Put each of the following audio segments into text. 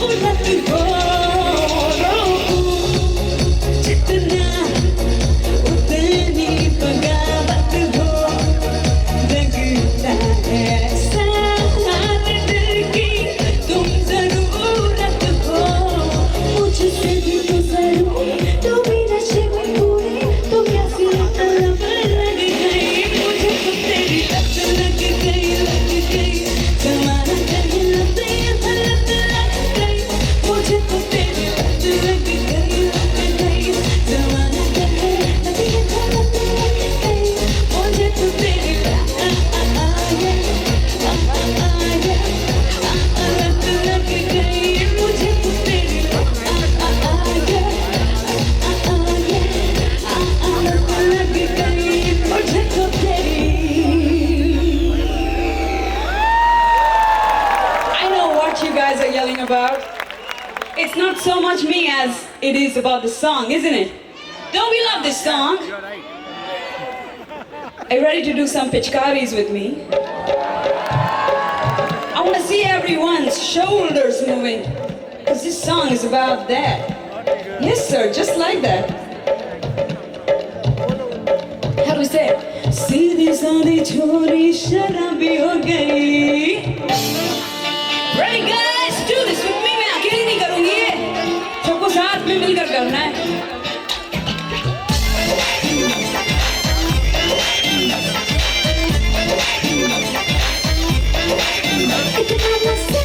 उलट हो रोकूं जितना उतनी बगावत हो लगता है ऐसा हाथ दिल की तुम जरूरत हो मुझसे भी गुजरो तो भी नशे में पूरे तो कैसी तलब लग गई मुझे तो तेरी लत लग गई जमाना कहीं लत लग गई मुझे तो तेरी लत लग गई जमाना कहीं लत लग गई मुझे तो तेरी लत लग गई मुझे तो तेरी I know what you guys are yelling about. It's not so much me as it is about the song, isn't it? Don't we love this song? Are you ready to do some pitchkaris with me? I want to see everyone's shoulders moving. Because this song is about that. Yes, sir, just like that. How do we say it? सीधी सादी छोरी शराबी हो गई. Ready guys, do this with me. मैं अकेली नहीं करूँगी ये. सबको साथ में मिलकर करना है. इतना नशा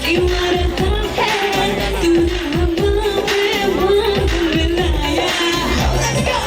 क्यों आता है? तूने हवा में बांध मिलाया. Let's go.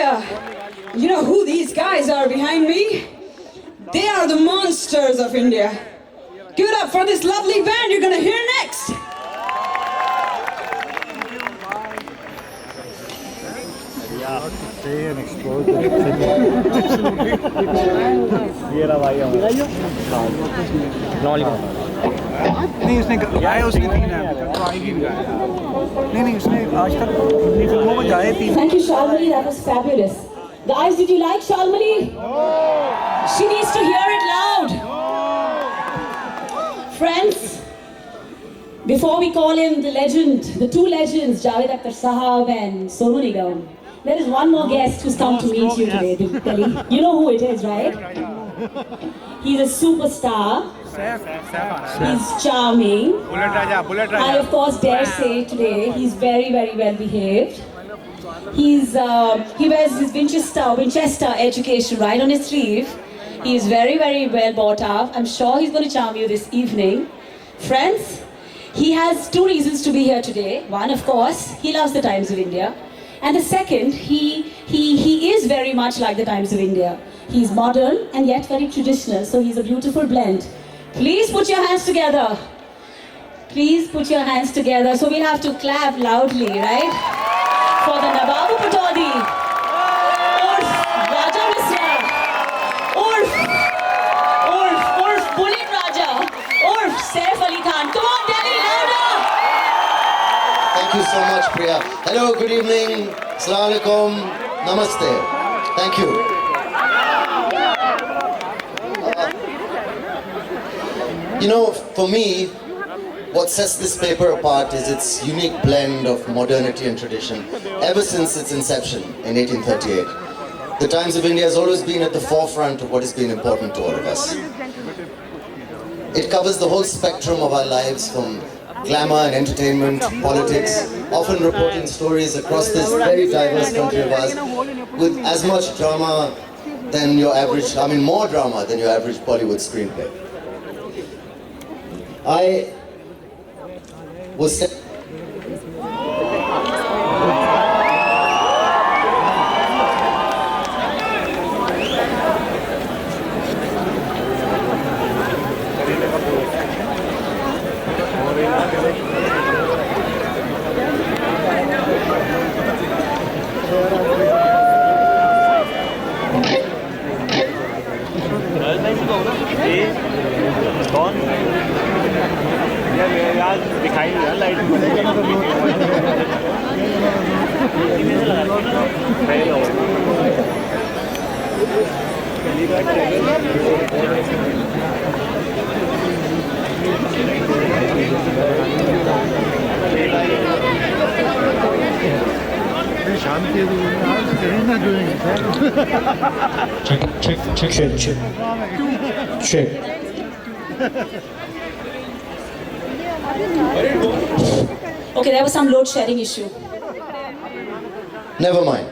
India. You know who these guys are behind me? They are the monsters of India. Give it up for this lovely band you're gonna hear next. Say and explode ये रहा भाई नहीं उसने गाया उसने 3 है तो आएगी भी गाया नहीं उसने आज तक फिल्मों में गाए 3. Thank you, Shalmali. That was fabulous. Guys, did you like Shalmali? She needs to hear it loud. Friends, before we call in the legend, the two legends, Javed Akhtar Sahab and Sonu Nigam, there is one more guest who's come to meet you today, Delhi. You know who it is, right? He's a superstar. He's charming. Bullet I of course dare say today he's very, very well behaved. He wears his Winchester education right on his sleeve. He is very, very well brought up. I'm sure he's going to charm you this evening. Friends, he has 2 reasons to be here today. One, of course, he loves the Times of India. And the second, he is very much like the Times of India. He's modern and yet very traditional, so he's a beautiful blend. Please put your hands together. Please put your hands together. So we'll have to clap loudly, right? For the Nababu Patodi, Urf Raja Misra, Urf Bullet Raja, Urf Saif Ali Khan. Come on, Delhi, louder! Thank you so much, Priya. Hello, good evening. Assalamu alaikum. Namaste. Thank you. You know, for me, what sets this paper apart is its unique blend of modernity and tradition. Ever since its inception in 1838, the Times of India has always been at the forefront of what has been important to all of us. It covers the whole spectrum of our lives, from glamour and entertainment, politics, often reporting stories across this very diverse country of ours with as much drama than your average, more drama than your average Bollywood screenplay. I was कौन यार दिखाई नहीं light Shanti check. Okay, there was some load shedding issue. Never mind.